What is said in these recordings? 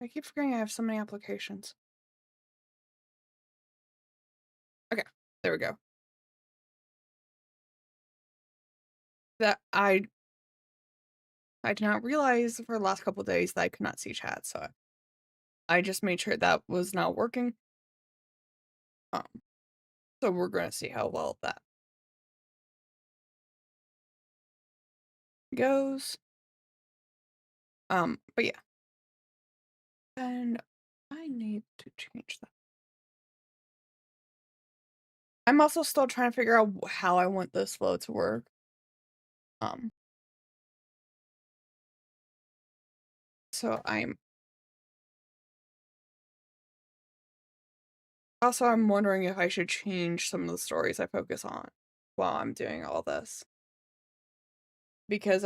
I keep forgetting I have so many applications. Okay, there we go. That I did not realize for the last couple of days that I could not see chat, so I just made sure that was not working. Um, so we're gonna see how well that goes. But yeah. And I need to change that. I'm also still trying to figure out how I want this flow to work. Um, so I'm wondering if I should change some of the stories I focus on while I'm doing all this. Because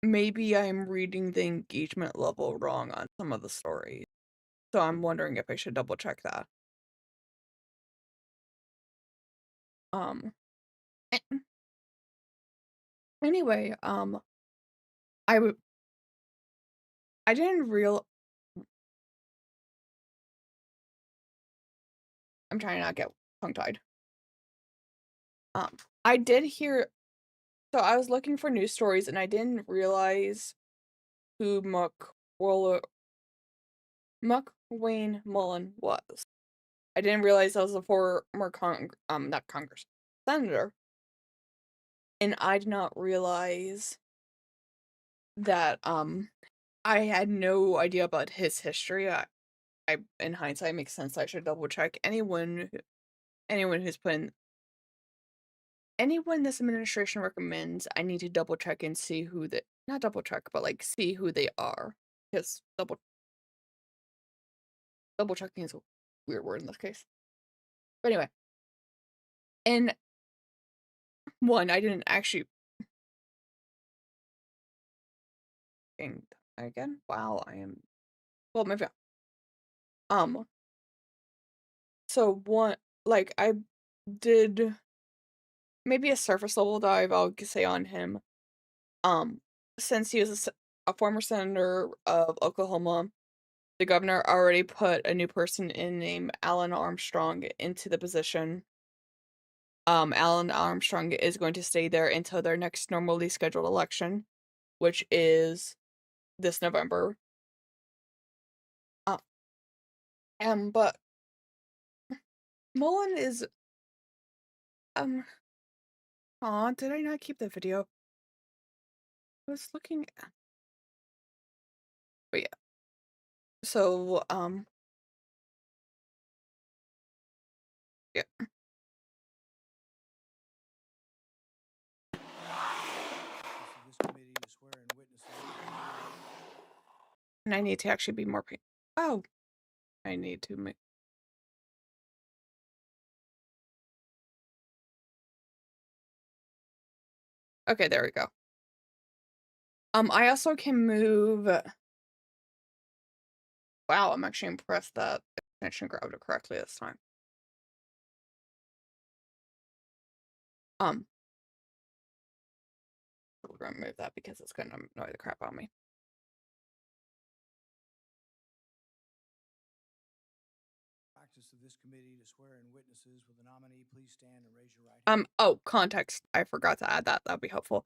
maybe I'm reading the engagement level wrong on some of the stories. So I'm wondering if I should double check that. Um, anyway, I would, I didn't real, I'm trying to not get tongue-tied. I did hear, so I was looking for news stories and I didn't realize who McWayne Mullen was. I didn't realize that was a former not Congress, senator. And I did not realize that, I had no idea about his history. I in hindsight, makes sense. I should double check. Anyone who's put in, anyone this administration recommends, I need to double check and see who they, not double check, but like see who they are. Because double checking is a weird word in this case. But anyway, and one, I didn't actually. Again, wow, I am. Well, maybe. So one, like I did maybe a surface level dive, I'll say on him. Since he was a former senator of Oklahoma, the governor already put a new person in named Alan Armstrong into the position. Alan Armstrong is going to stay there until their next normally scheduled election, which is this November. But Mullen is did I not keep the video? I was looking at, but yeah. So yeah. And I need to actually be more oh, I need to make. Okay, there we go. I also can move. Wow, I'm actually impressed that the connection grabbed it correctly this time. We're gonna move that because it's gonna annoy the crap out of me. Practice of this committee to swear in witnesses. Will the nominee please stand and raise your right hand? Oh, context. I forgot to add that. That'd be helpful.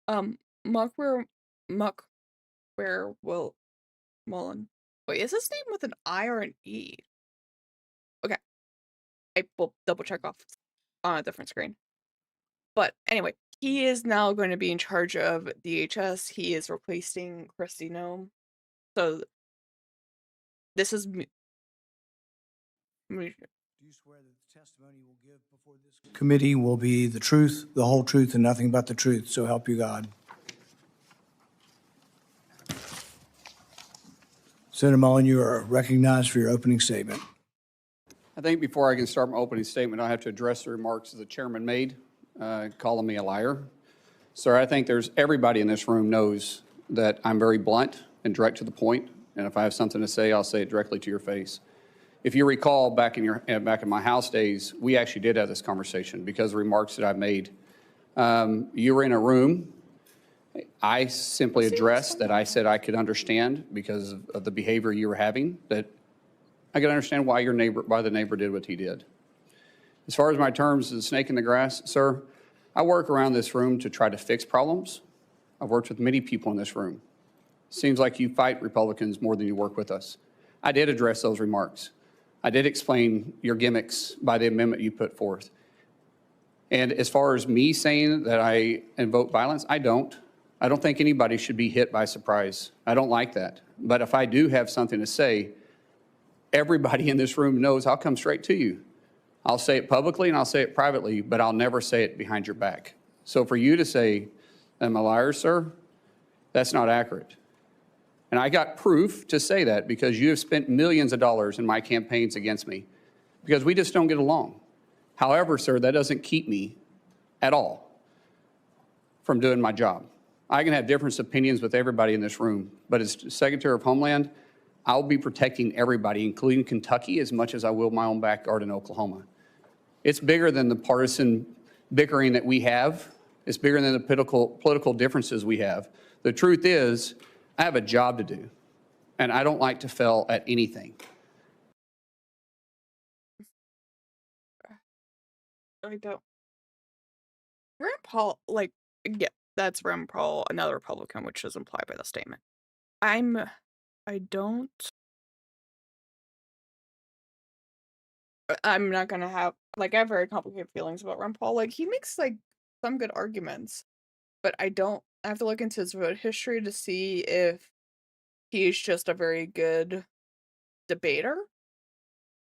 Muckware will Mullen. Wait, is his name with an I or an E? Okay. I will double check off on a different screen. But anyway, he is now going to be in charge of DHS. He is replacing Christy Nome. So this is Do you swear that the testimony you will give before this committee will be the truth, the whole truth, and nothing but the truth? So help you God. Senator Mullen, you are recognized for your opening statement. I think before I can start my opening statement, I have to address the remarks that the chairman made, calling me a liar. Sir, I think everybody in this room knows that I'm very blunt and direct to the point, and if I have something to say, I'll say it directly to your face. If you recall, back in my House days, we actually did have this conversation because of the remarks that I've made. You were in a room, I simply See, addressed that I said I could understand because of the behavior you were having, that I could understand why the neighbor did what he did. As far as my terms as a snake in the grass, sir, I work around this room to try to fix problems. I've worked with many people in this room. Seems like you fight Republicans more than you work with us. I did address those remarks. I did explain your gimmicks by the amendment you put forth. And as far as me saying that I invoke violence, I don't. I don't think anybody should be hit by surprise. I don't like that. But if I do have something to say, everybody in this room knows I'll come straight to you. I'll say it publicly and I'll say it privately, but I'll never say it behind your back. So for you to say, I'm a liar, sir, that's not accurate. And I got proof to say that because you have spent millions of dollars in my campaigns against me because we just don't get along. However, sir, that doesn't keep me at all from doing my job. I can have different opinions with everybody in this room, but as Secretary of Homeland, I'll be protecting everybody, including Kentucky, as much as I will my own backyard in Oklahoma. It's bigger than the partisan bickering that we have. It's bigger than the political differences we have. The truth is, I have a job to do, and I don't like to fail at anything. I don't. Rand Paul, like, yeah, that's Rand Paul, another Republican, which is implied by the statement. I don't. I'm not gonna have, like, I have very complicated feelings about Rand Paul. Like, he makes, like, some good arguments, but I have to look into his vote history to see if he's just a very good debater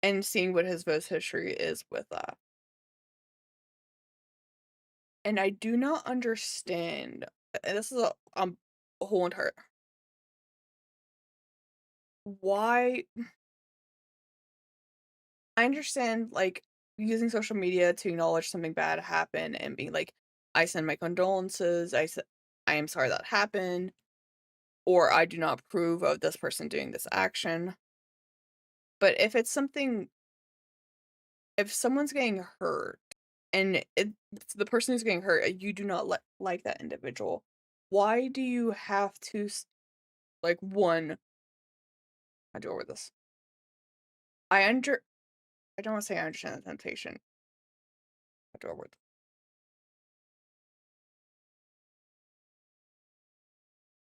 and seeing what his vote history is with that. And I do not understand, and this is a whole entire why. I understand, like, using social media to acknowledge something bad happened and being like, "I send my condolences, I am sorry that happened," or "I do not approve of this person doing this action." But if someone's getting hurt and the person who's getting hurt, you do not like that individual, why do you have to, like, one, how do I word this? I under I don't wanna say I understand the temptation. How do I word this?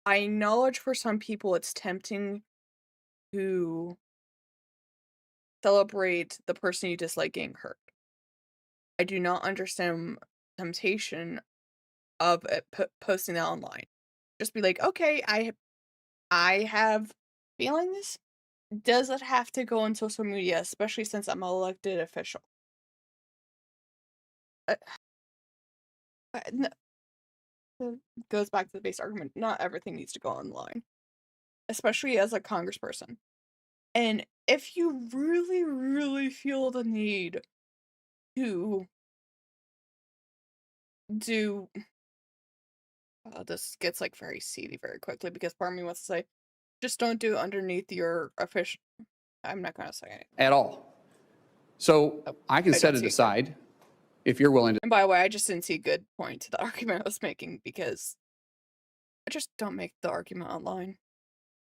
I acknowledge for some people it's tempting to celebrate the person you dislike getting hurt. I do not understand temptation of posting that online. Just be like, "Okay, I have feelings. Does it have to go on social media, especially since I'm an elected official?" Uh, n Goes back to the base argument, not everything needs to go online, especially as a congressperson. And if you really, really feel the need to do this gets, like, very seedy very quickly because part of me wants to say, "Just don't do it underneath your official." I'm not gonna say anything. At all. So Oh, I can I set don't it see it good. aside if you're willing to. And by the way, I just didn't see a good point to the argument I was making because I just don't make the argument online.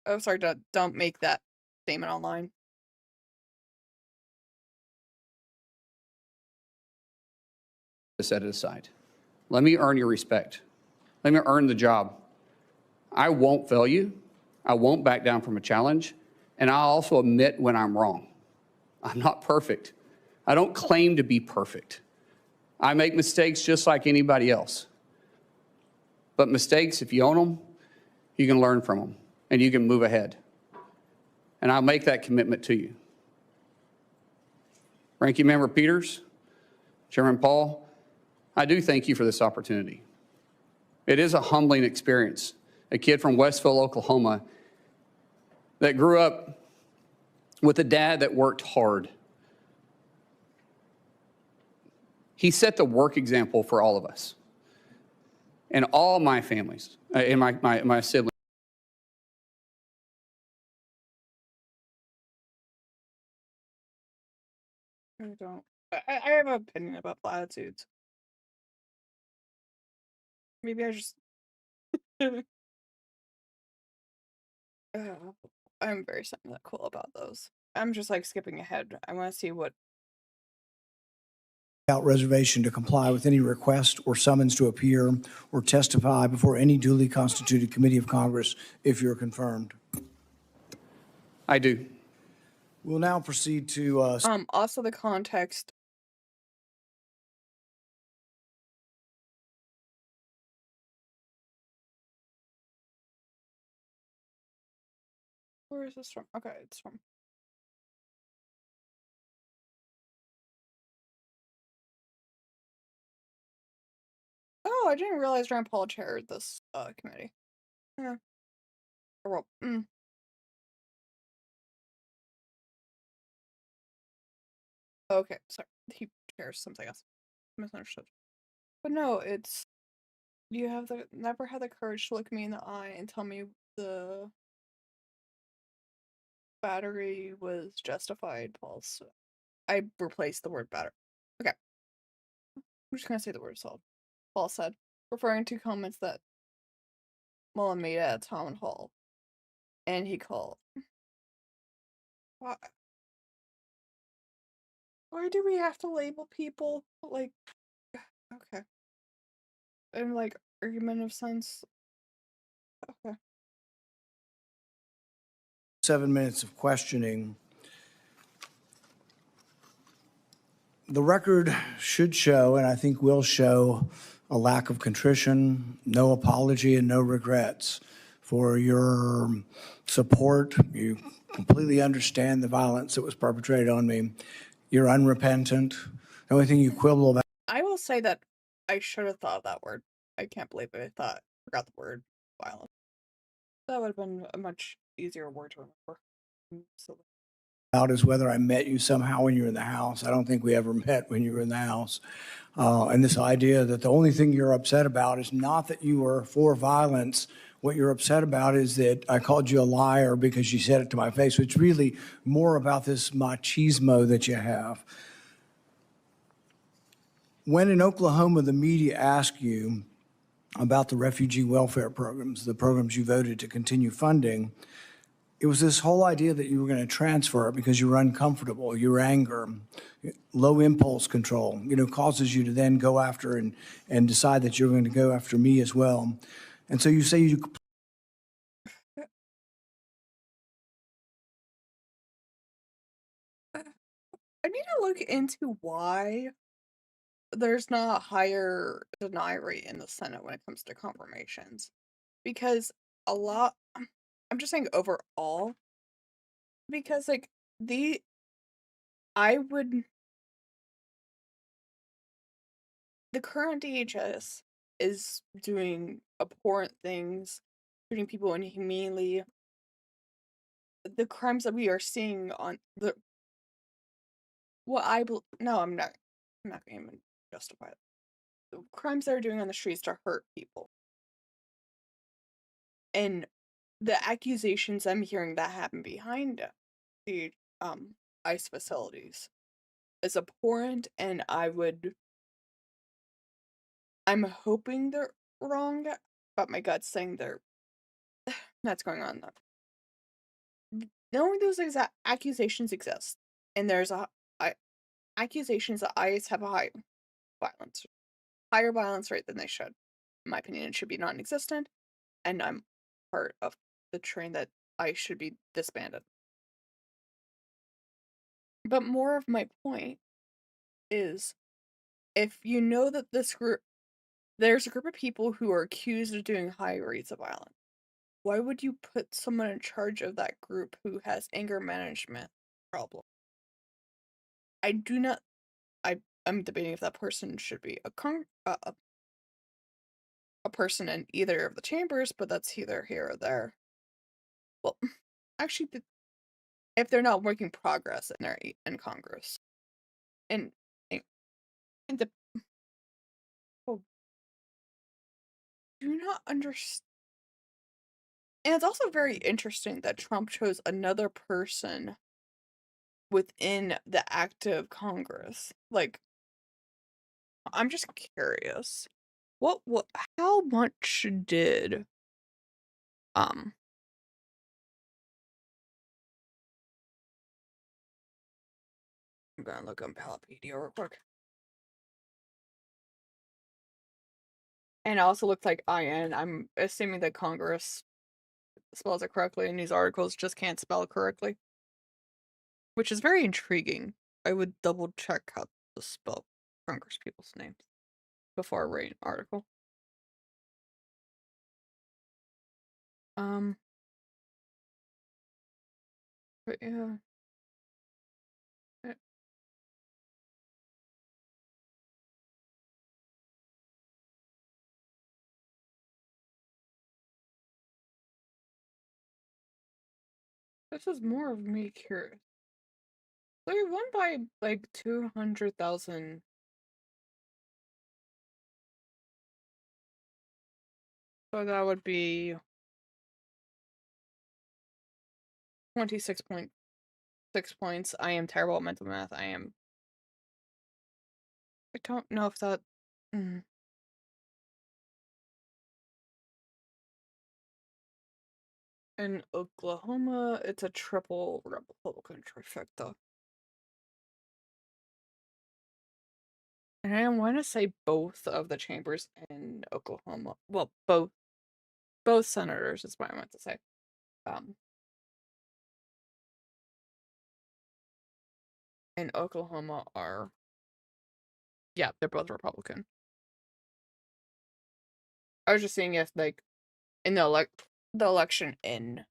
Oh, sorry, don't make that statement online. Set it aside. Let me earn your respect. Let me earn the job. I won't fail you. I won't back down from a challenge. And I'll also admit when I'm wrong. I'm not perfect. I don't claim to be perfect. I make mistakes just like anybody else. But mistakes, if you own them, you can learn from them and you can move ahead. And I'll make that commitment to you. Ranking Member Peters, Chairman Paul, I do thank you for this opportunity. It is a humbling experience. A kid from Westville, Oklahoma, that grew up with a dad that worked hard. He set the work example for all of us and all my families and my siblings. I don't. I have an opinion about platitudes. Maybe I just Uh, I'm very cool about those. I'm just like skipping ahead. I want to see what. Without reservation to comply with any request or summons to appear or testify before any duly constituted committee of Congress if you're confirmed. I do. We'll now proceed to Also the context. Where is this from? Okay, it's from. Oh, I didn't realize Rand Paul chaired this committee. Yeah. Well, okay, sorry. He chairs something else. Misunderstood. But no, it's you have never had the courage to look me in the eye and tell me the battery was justified, false. I replaced the word battery. Okay. I'm just gonna say the word assault. Paul said, referring to comments that Mullen made at a town hall. And he called. Why, why do we have to label people? Like, okay. And like, argument of sense. Okay. 7 minutes of questioning. The record should show, and I think will show, a lack of contrition, no apology, and no regrets for your support. You completely understand the violence that was perpetrated on me. You're unrepentant. The only thing you quibble about. I will say that I should have thought of that word. I can't believe it. Forgot the word violent. That would have been a much easier word to remember. So About is whether I met you somehow when you were in the house. I don't think we ever met when you were in the house. And this idea that the only thing you're upset about is not that you were for violence. What you're upset about is that I called you a liar because you said it to my face. So it's really more about this machismo that you have. When in Oklahoma, the media asked you about the refugee welfare programs, the programs you voted to continue funding, it was this whole idea that you were going to transfer it because you were uncomfortable, your anger, low impulse control, causes you to then go after and decide that you're going to go after me as well. And so you say you. I need to look into why there's not a higher deny rate in the Senate when it comes to confirmations. Because a lot, I'm just saying overall, because like I would, the current DHS is doing abhorrent things, treating people inhumanely. The crimes that we are seeing on the, no, I'm not going to even justify it. The crimes they're doing on the streets to hurt people. And the accusations I'm hearing that happen behind the ICE facilities is abhorrent, and I'm hoping they're wrong, but my gut's saying that's going on though. Knowing those exact accusations exist, and there's accusations that ICE have a higher violence rate than they should. In my opinion, it should be non-existent, and I'm part of the train that ICE should be disbanded. But more of my point is, if you know that there's a group of people who are accused of doing high rates of violence, why would you put someone in charge of that group who has anger management problem? I do not. I'm debating if that person should be a person in either of the chambers, but that's either here or there. Well, actually, if they're not making progress in Congress, and and the oh, do not understand. And it's also very interesting that Trump chose another person within the active Congress. Like, I'm just curious. What how much did Um, I'm gonna look on Pallopedia real quick. And it also looks like IN. I'm assuming that Congress spells it correctly, and these articles just can't spell it correctly, which is very intriguing. I would double check how to spell Congress people's names before I read an article. Um, but yeah. This is more of me curious. So he won by like 200,000. So that would be 26.6 points. I am terrible at mental math. I don't know if that. Mm. In Oklahoma, it's a triple Republican trifecta. And I want to say both of the chambers in Oklahoma. Well, both senators is what I meant to say. Um, in Oklahoma are, yeah, they're both Republican. I was just seeing if like in the election in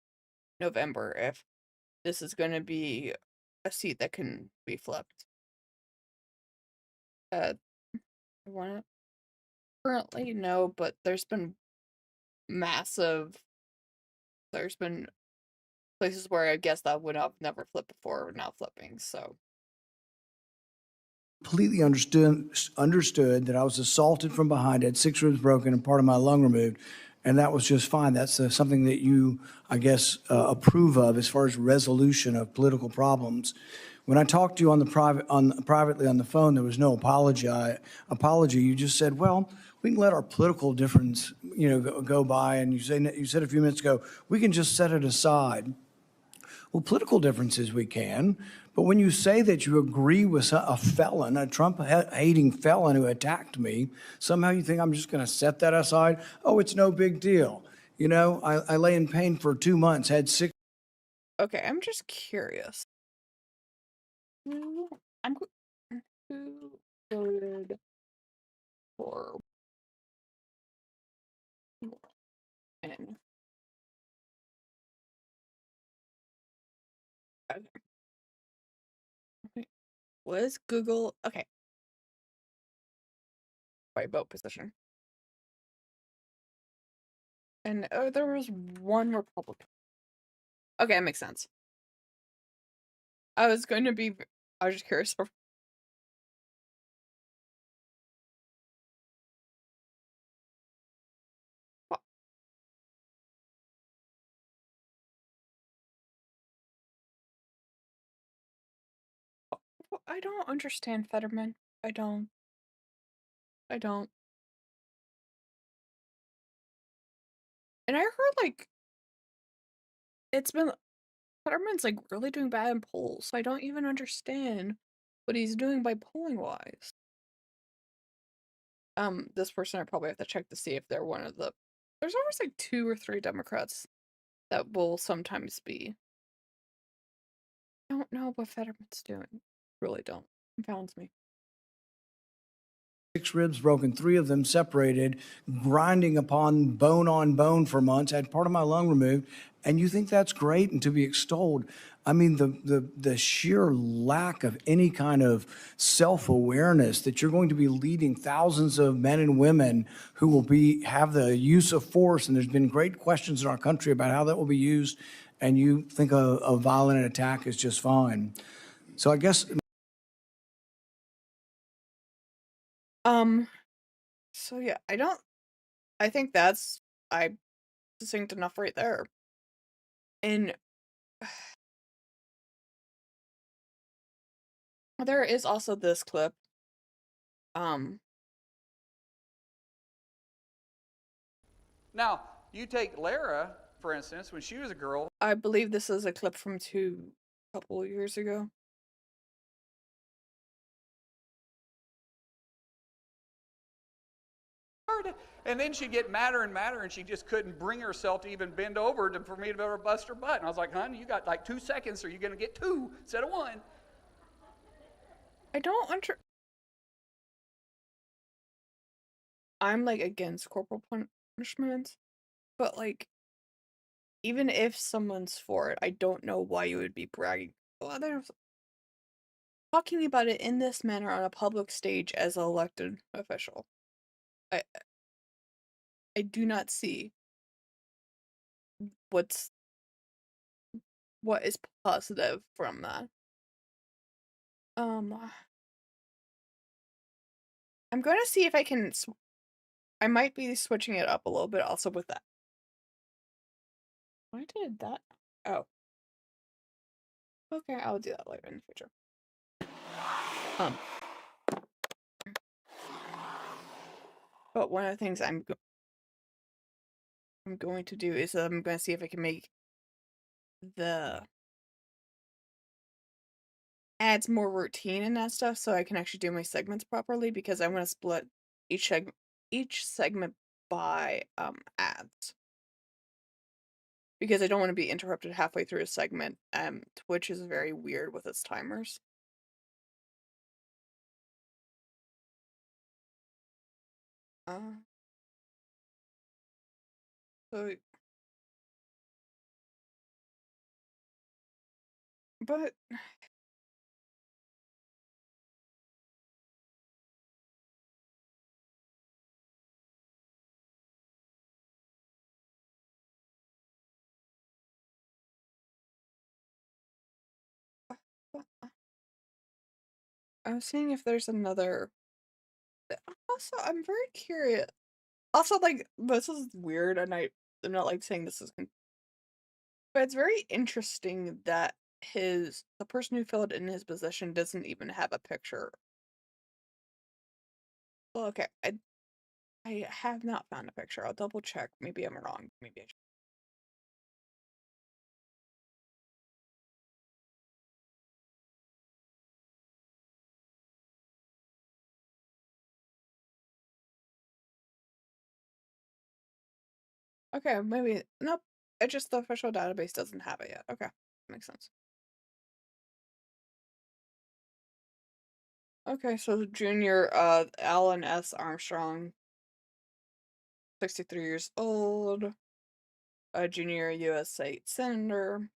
November, if this is going to be a seat that can be flipped. I want to currently no, but there's been massive. There's been places where I guess that would have never flipped before, now flipping. So Completely understood that I was assaulted from behind, had 6 ribs broken and part of my lung removed, and that was just fine. That's something that you, I guess, approve of as far as resolution of political problems. When I talked to you privately on the phone, there was no apology. You just said, "Well, we can let our political difference, go by." And you said a few minutes ago, we can just set it aside. Well, political differences we can, but when you say that you agree with a felon, a Trump-hating felon who attacked me, somehow you think I'm just going to set that aside? Oh, it's no big deal. I lay in pain for 2 months, had 6. okay, I'm just curious. Who I'm who voted for and was Google okay by vote position, and there was one Republican. Okay, that makes sense. I was going to be. I was just curious for. I don't understand Fetterman. I don't. I don't. And I heard like it's been Fetterman's like really doing bad in polls, so I don't even understand what he's doing by polling wise. This person I probably have to check to see if they're one of the. There's always like 2 or 3 Democrats that will sometimes be. I don't know what Fetterman's doing. Really don't. Confounds me. 6 ribs broken, 3 of them separated, grinding upon on bone for months, had part of my lung removed, and you think that's great and to be extolled. I mean, the sheer lack of any kind of self-awareness that you're going to be leading thousands of men and women who will have the use of force, and there's been great questions in our country about how that will be used, and you think a violent attack is just fine. So I guess Um, so yeah, I think that's I succinct enough right there. And there is also this clip. Um, Now, you take Lara for instance, when she was a girl, I believe this is a clip from a couple of years ago. and then she'd get madder and madder, and she just couldn't bring herself to even bend over for me to be able to bust her butt. And I was like, honey, you got like 2 seconds, or you're going to get 2 instead of 1. I don't I'm like against corporal punishment, but like even if someone's for it, I don't know why you would be bragging. Well, there's talking about it in this manner on a public stage as an elected official. I I do not see what is positive from that. I'm going to see if I can. I might be switching it up a little bit also with that. Why did that? Oh. Okay, I'll do that later in the future. But one of the things I'm going to do is I'm going to see if I can make the ads more routine and that stuff so I can actually do my segments properly, because I want to split each segment by ads. Because I don't want to be interrupted halfway through a segment. Twitch is very weird with its timers. So, but I was seeing if there's another. Also, I'm very curious. Also, like, this is weird, and I'm not like saying this is, but it's very interesting that the person who filled in his position doesn't even have a picture. Well, okay, I have not found a picture. I'll double check. Maybe I'm wrong. Maybe I should. Okay, maybe nope. It's just the official database doesn't have it yet. Okay, makes sense. Okay, so junior, Alan S. Armstrong, 63 years old, a junior U.S. State Senator.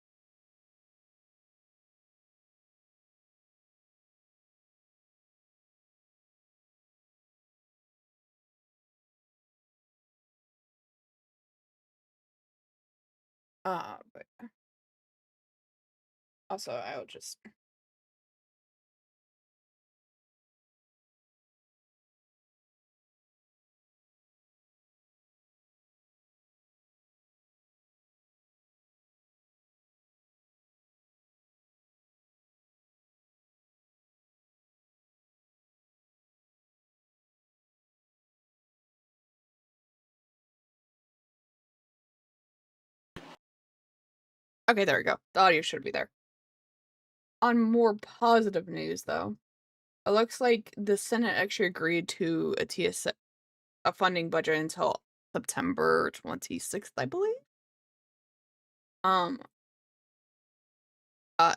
But also I'll just. Okay, there we go. The audio should be there. On more positive news, though, it looks like the Senate actually agreed to a funding budget until September 26th, I believe. The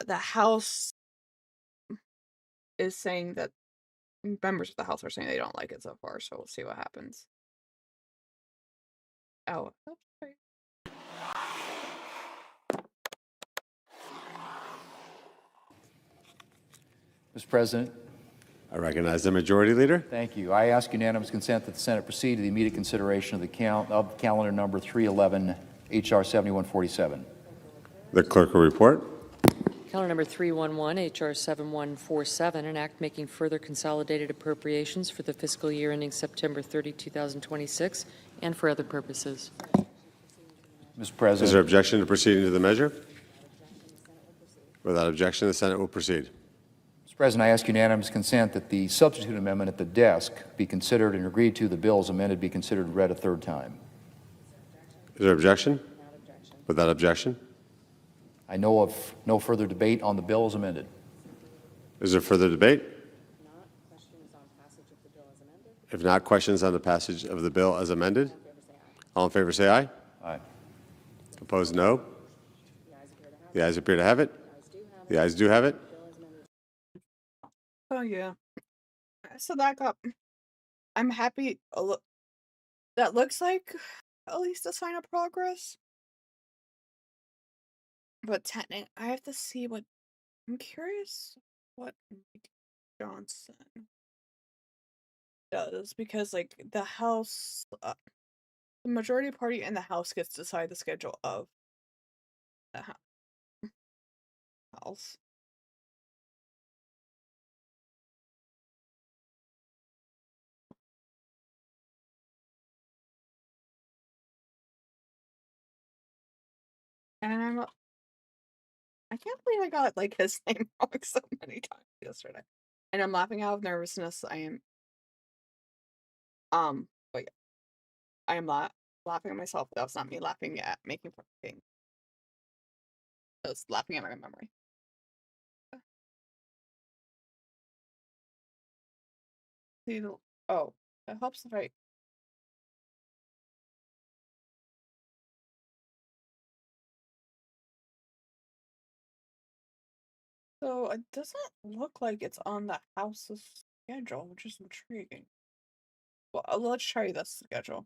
House is saying that members of the House are saying they don't like it so far, so we'll see what happens. Oh, that's right. Mr. President. I recognize the Majority Leader. Thank you. I ask unanimous consent that the Senate proceed to the immediate consideration of the calendar number 311, H.R. 7147. The clerk will report. Calendar number 311, H.R. 7147, an act making further consolidated appropriations for the fiscal year ending September 30, 2026, and for other purposes. Mr. President. Is there objection to proceeding to the measure? Without objection, the Senate will proceed. Mr. President, I ask unanimous consent that the substitute amendment at the desk be considered and agreed to. The bill as amended be considered read a third time. Is there objection? Without objection? I know of no further debate on the bill as amended. Is there further debate? If not, questions on the passage of the bill as amended? All in favor say aye. Aye. Opposed, no. The ayes appear to have it. The ayes do have it. Oh, yeah. So that got. I'm happy. That looks like at least a sign of progress. But technically, I have to see what. I'm curious what Mike Johnson does because, like, the House, the majority party in the House gets to decide the schedule of the House. And I can't believe I got like his name wrong so many times yesterday. And I'm laughing out of nervousness. I am wait, I am laughing at myself. That was not me laughing at making fun of King. I was laughing at my memory. See the oh, it helps if I so it doesn't look like it's on the house's schedule, which is intriguing. Well, let's try this schedule.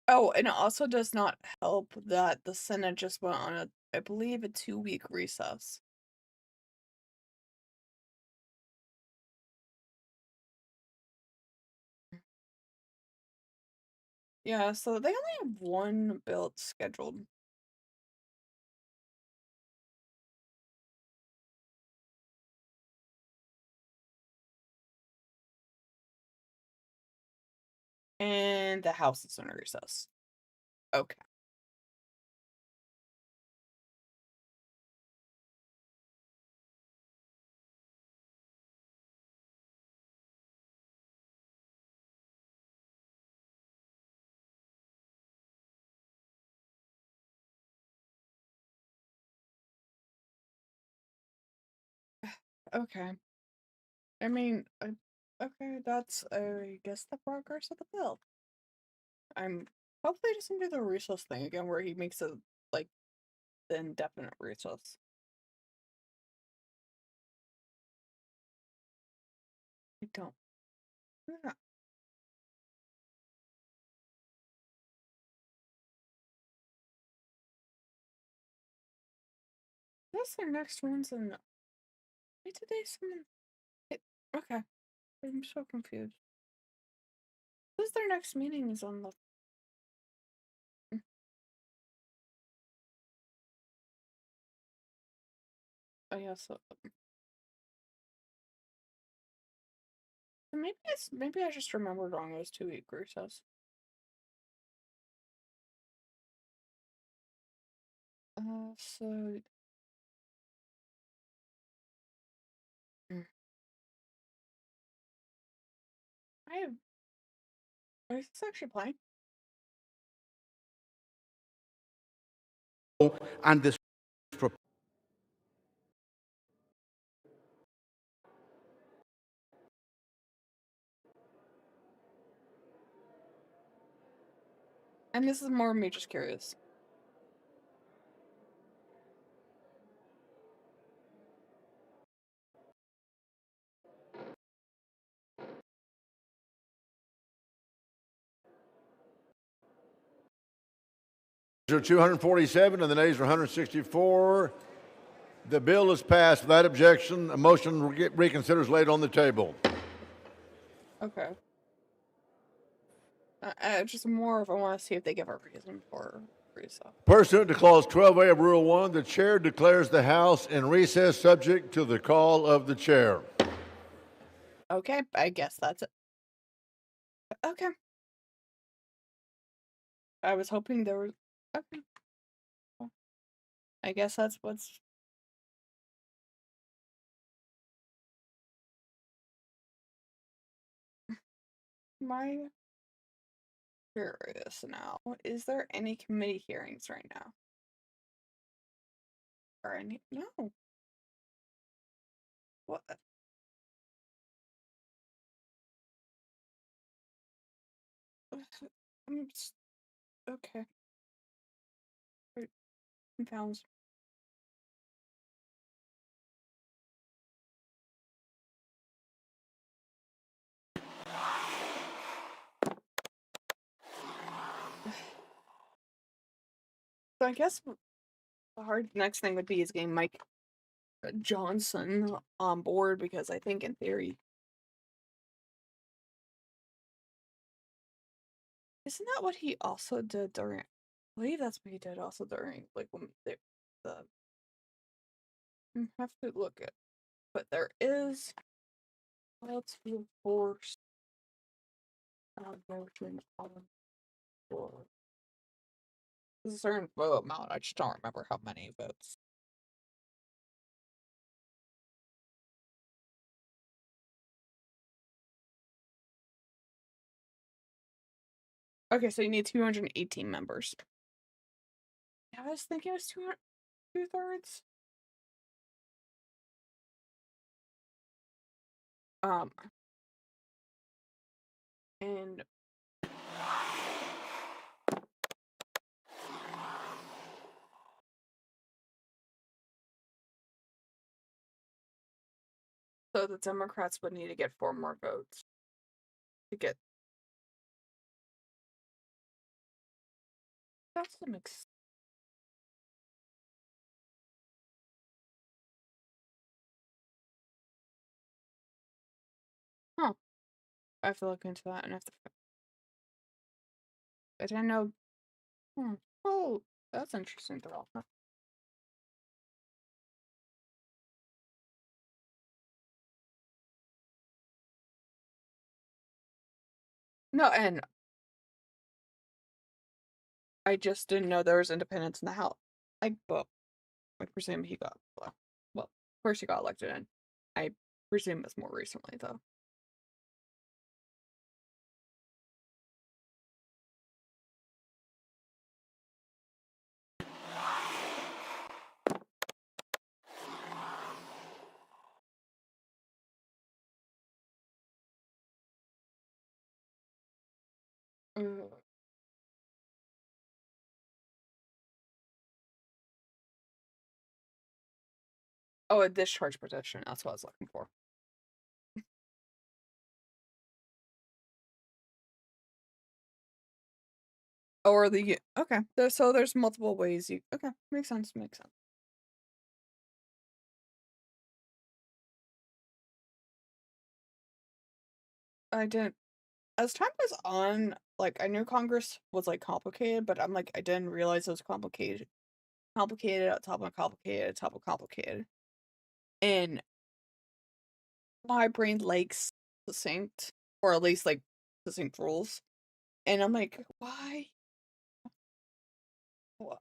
Oh, and it also does not help that the Senate just went on I believe, a 2-week recess. Yeah, so they only have one bill scheduled. And the House is on recess. Okay. Okay. I mean, okay, that's, I guess, the progress of the bill. I'm hopefully just gonna do the recess thing again where he makes a, like, the indefinite recess. I don't. Yeah. That's their next one's in. Wait, did they summon? Okay. I'm so confused. Who's their next meeting is on the. Oh, yeah, so. Maybe I just remembered wrong. It was 2-week recess. So. Mm, I have. Is this actually playing? And this And this is more me just curious. are 247 and the nays are 164. The bill is passed without objection. A motion reconsider is laid on the table. Okay. Just more if I want to see if they give a reason for recess. Pursuant to Clause 12A of Rule 1, the chair declares the House in recess subject to the call of the chair. Okay, I guess that's it. Okay. I was hoping there was. Okay. Well, I guess that's what's. My curious now. Is there any committee hearings right now? Or any? No. What? Okay. Wait, I'm confused. So I guess the hard next thing would be is getting Mike Johnson on board, because I think in theory, isn't that what he also did during? I believe that's what he did also during, like, when the I have to look at, but there is, let's force voting on for a certain vote amount. I just don't remember how many votes. Okay, so you need 218 members. I was thinking it was 2/3. Um, and so the Democrats would need to get 4 more votes to get. That's a mix. Huh. I have to look into that, and I have to. I didn't know. Oh, that's interesting. Though. No, and I just didn't know there was independence in the House. Well, I presume he got. Well, first he got elected in. I presume it's more recently, though. Uh, oh, a discharge petition. That's what I was looking for. Or the okay. So there's multiple ways you. Okay, makes sense. Makes sense. I didn't. As time goes on, like, I knew Congress was, like, complicated, but I'm like, I didn't realize it was complicated. Complicated on top of complicated on top of complicated. And my brain likes succinct, or at least, like, succinct rules. And I'm like, why?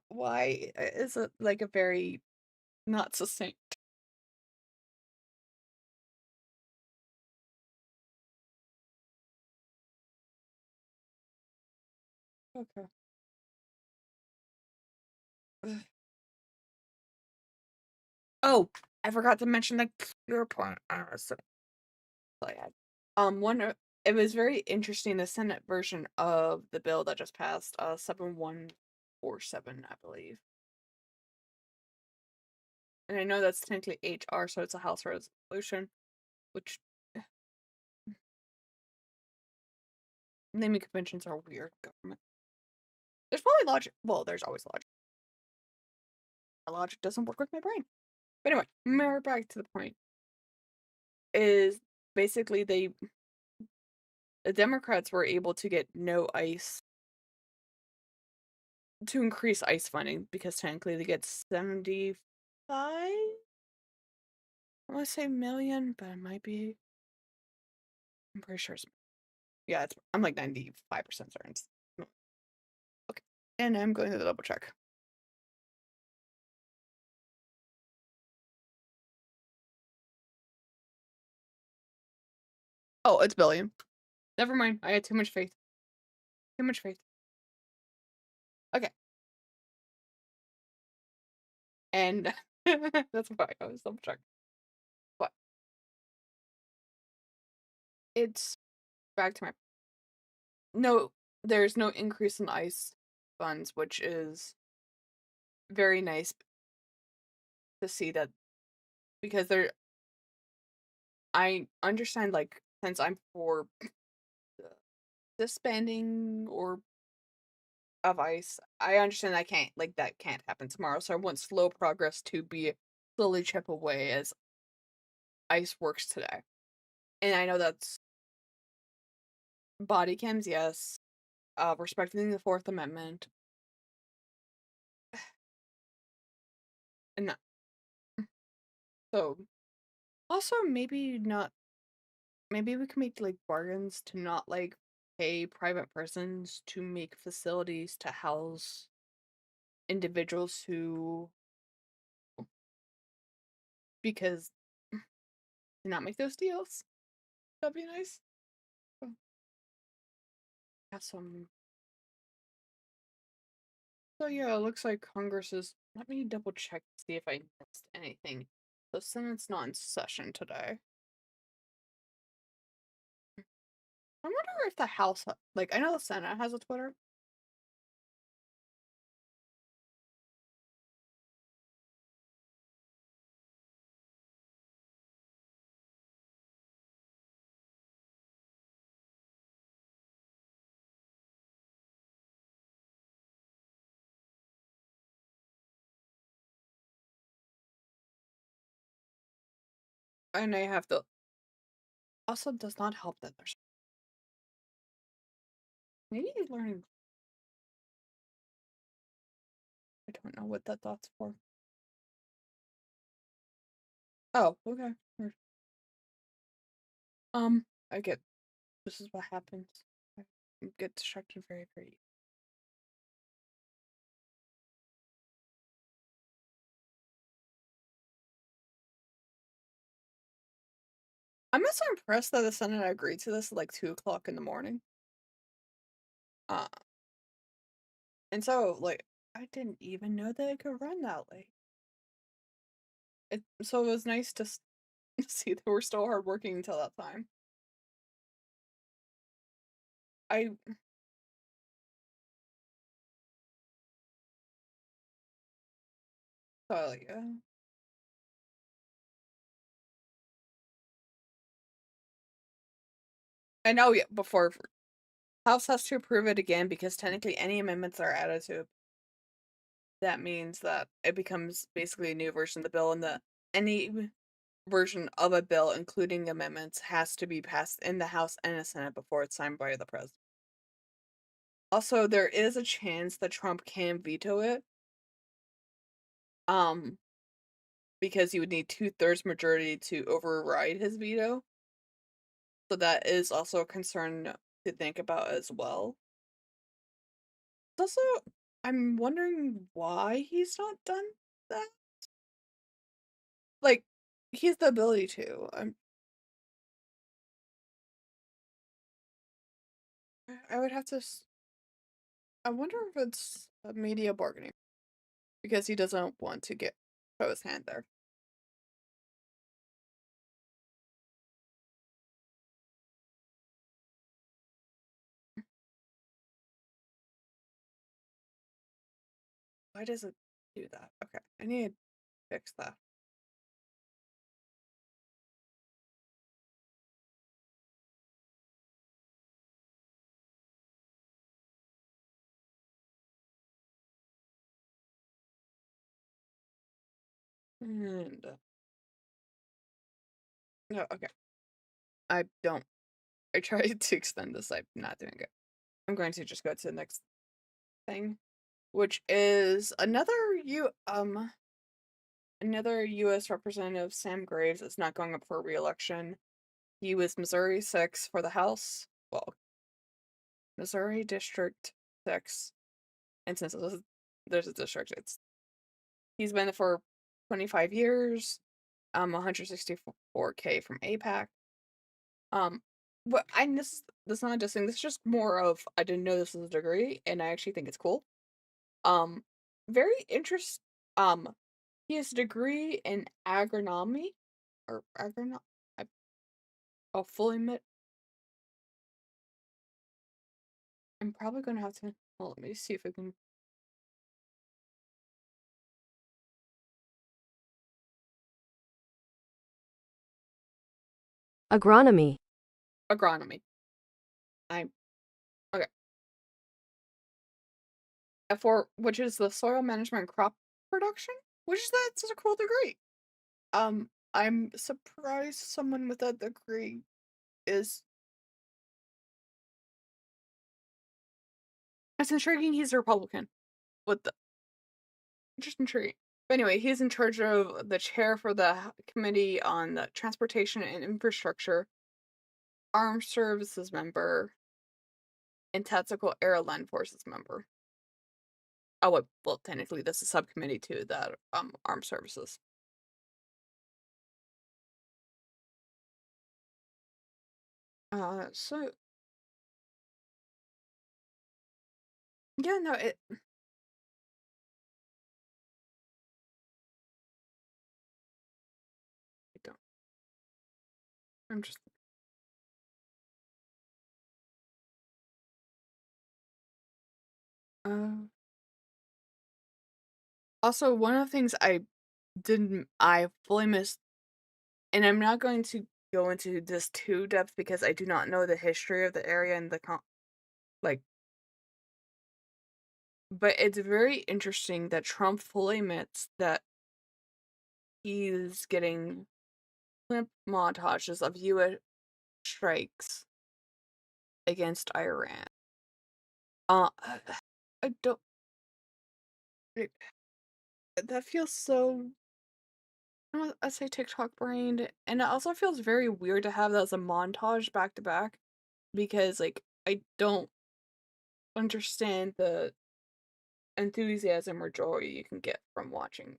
Why is it like a very not succinct? Okay. Ugh. Oh, I forgot to mention the clear point. So bad. One it was very interesting. The Senate version of the bill that just passed, 7147, I believe. And I know that's technically HR, so it's a House resolution, which naming conventions are weird government. There's probably logic. Well, there's always logic. My logic doesn't work with my brain. But anyway, more back to the point. Is basically the Democrats were able to get no ICE to increase ICE funding, because technically they get 75. I want to say million, but it might be. I'm pretty sure. Yeah, I'm like 95% certain. Okay, and I'm going to double check. Oh, it's billion. Never mind. I had too much faith. Too much faith. Okay. And that's why I was double check. But it's back to my no. There's no increase in ICE funds, which is very nice to see that because I understand like since I'm for disbanding or of ICE, I understand that can't happen tomorrow. So I want slow progress to be slowly chip away as ICE works today. And I know that's body cams, yes. Respecting the Fourth Amendment, and so also maybe not. Maybe we can make like bargains to not like pay private persons to make facilities to house individuals who because do not make those deals. That'd be nice. Oh, have some. So yeah, it looks like Congress is. Let me double check to see if I missed anything. The Senate's not in session today. I wonder if the House, like, I know the Senate has a Twitter. And I have to. Also, does not help that there's maybe learning. I don't know what that's for. Oh, okay. I get this is what happens. I get distracted very, very. I'm also impressed that the Senate agreed to this at like 2 o'clock in the morning. Uh, and so like I didn't even know that it could run that late. So it was nice to see that we're still hardworking until that time. I thought like I know yeah, before House has to approve it again because technically any amendments that are added to it, that means that it becomes basically a new version of the bill, and the any version of a bill, including amendments, has to be passed in the House and the Senate before it's signed by the president. Also, there is a chance that Trump can veto it, um, because you would need 2/3 majority to override his veto. So that is also a concern to think about as well. Also, I'm wondering why he's not done that. Like, he has the ability to. I would have to. I wonder if it's a media bargaining because he doesn't want to get show his hand there. Why does it do that? Okay, I need to fix that. And no, okay. I don't. I tried to extend this. I'm not doing it. I'm going to just go to the next thing, which is another U.S. Representative, Sam Graves, is not going up for re-election. He was Missouri 6 for the House. Well, Missouri District 6. And since there's a district, he's been there for 25 years. 164K from APAC. But this is not just thing. This is just more of I didn't know this was a degree, and I actually think it's cool. Um, very he has a degree in agronomy or agrono I I'll fully admit I'm probably gonna have to well, let me see if I can Agronomy. agronomy. I'm okay. For which is the soil management and crop production, which is that's a cool degree. I'm surprised someone with that degree is it's intriguing he's a Republican with the just intriguing. But anyway, he's in charge of the chair for the committee on the transportation and infrastructure, armed services member, and tactical air land forces member. Oh, well, technically, this is subcommittee to that armed services. So yeah, no, I don't. I'm just uh. Also, one of the things I fully missed, and I'm not going to go into this too depth because I do not know the history of the area and like, but it's very interesting that Trump fully admits that he's getting clip montages of U.S. strikes against Iran. Uh, I don't. It, that feels so. I say TikTok brained, and it also feels very weird to have that as a montage back to back, because like I don't understand the enthusiasm or joy you can get from watching.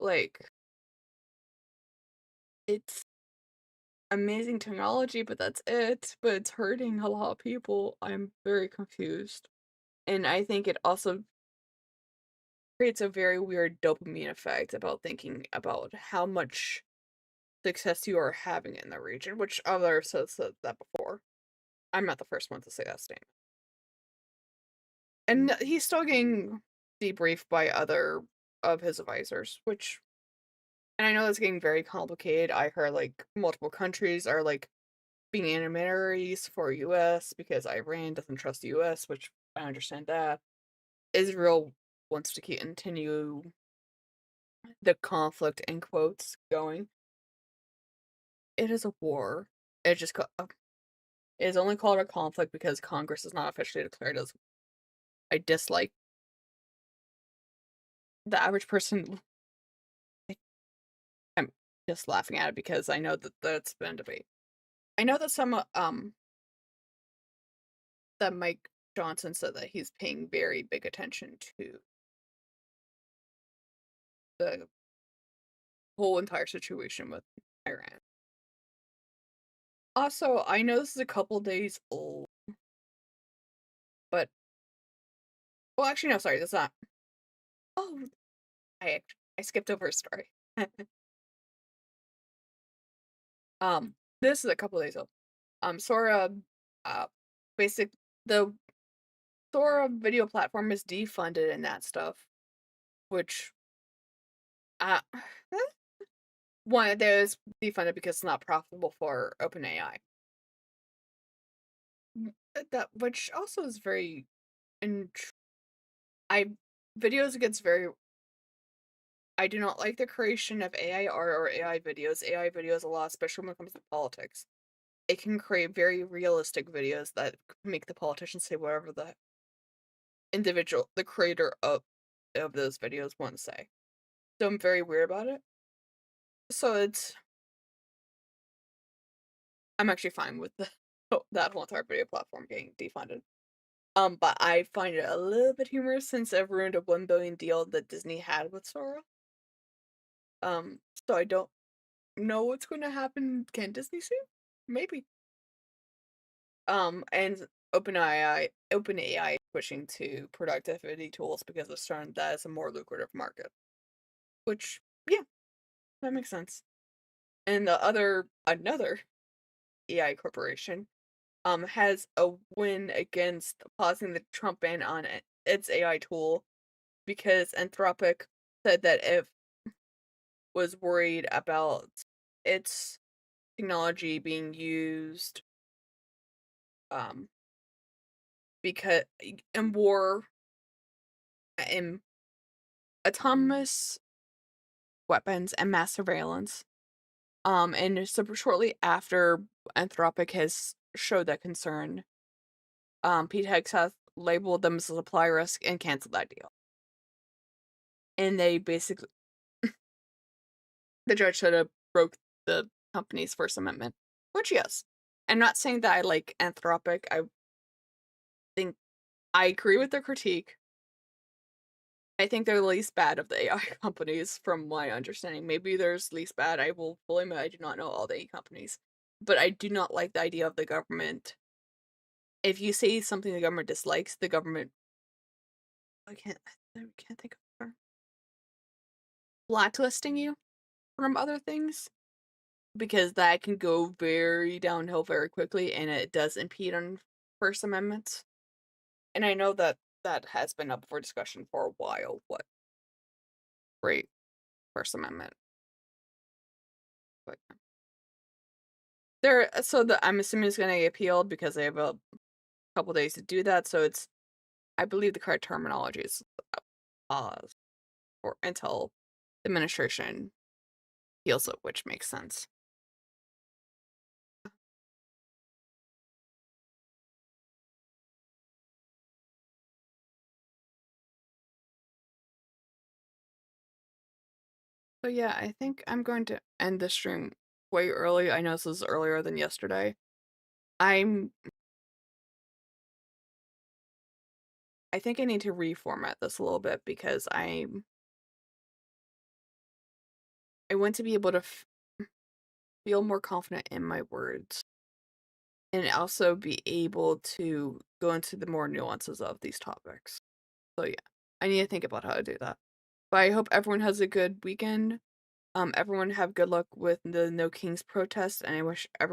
Like it's amazing technology, but that's it. But it's hurting a lot of people. I'm very confused, and I think it also creates a very weird dopamine effect about thinking about how much success you are having in the region, which others have said that before. I'm not the first one to say that statement. And he's still getting debriefed by other of his advisors, which and I know that's getting very complicated. I heard like multiple countries are like being intermediaries for US because Iran doesn't trust the US, which I understand that. Israel wants to continue the conflict in quotes going. It is a war. It just it is only called a conflict because Congress is not officially declared as I dislike the average person. I'm just laughing at it because I know that that's been a debate. I know that that Mike Johnson said that he's paying very big attention to the whole entire situation with Iran. Also, I know this is a couple days old, but well, actually, no, sorry, that's not. Oh, I skipped over a story. This is a couple days old. Sora, uh, basic the Sora video platform is defunded and that stuff, which uh one of those defunded because it's not profitable for OpenAI. That which also is very int- I videos gets very I do not like the creation of AI art or AI videos. AI videos a lot, especially when it comes to politics. It can create very realistic videos that make the politicians say whatever the creator of those videos want to say. So I'm very weird about it. So I'm actually fine with that whole entire video platform getting defunded. But I find it a little bit humorous since it ruined a 1 billion deal that Disney had with Sora. So I don't know what's going to happen. Can Disney sue? Maybe. And OpenAI is pushing to productivity tools because it's shown that is a more lucrative market. Which, yeah, that makes sense. And another AI corporation has a win against pausing the Trump ban on its AI tool because Anthropic said that it was worried about its technology being used um because in war in autonomous weapons and mass surveillance. And so shortly after Anthropic has showed that concern, Pete Hegseth labeled them as a supply risk and canceled that deal. And they basically, the judge should have broke the company's First Amendment, which yes. I'm not saying that I like Anthropic. I think I agree with their critique. I think they're the least bad of the AI companies, from my understanding. Maybe there's least bad. I will fully admit I do not know all the AI companies. But I do not like the idea of the government. If you say something the government dislikes, the government I can't think of the term. Blacklisting you from other things. Because that can go very downhill very quickly, and it does impede on First Amendment. And I know that that has been up for discussion for a while. What great First Amendment, but I'm assuming it's going to get appealed because they have a couple days to do that. So I believe the correct terminology is pause or until the administration appeals it, which makes sense. So yeah, I think I'm going to end the stream way early. I know this is earlier than yesterday. I think I need to reformat this a little bit because I want to be able to feel more confident in my words and also be able to go into the more nuances of these topics. So yeah, I need to think about how to do that. But I hope everyone has a good weekend. Everyone have good luck with the No Kings protest, and I wish everyone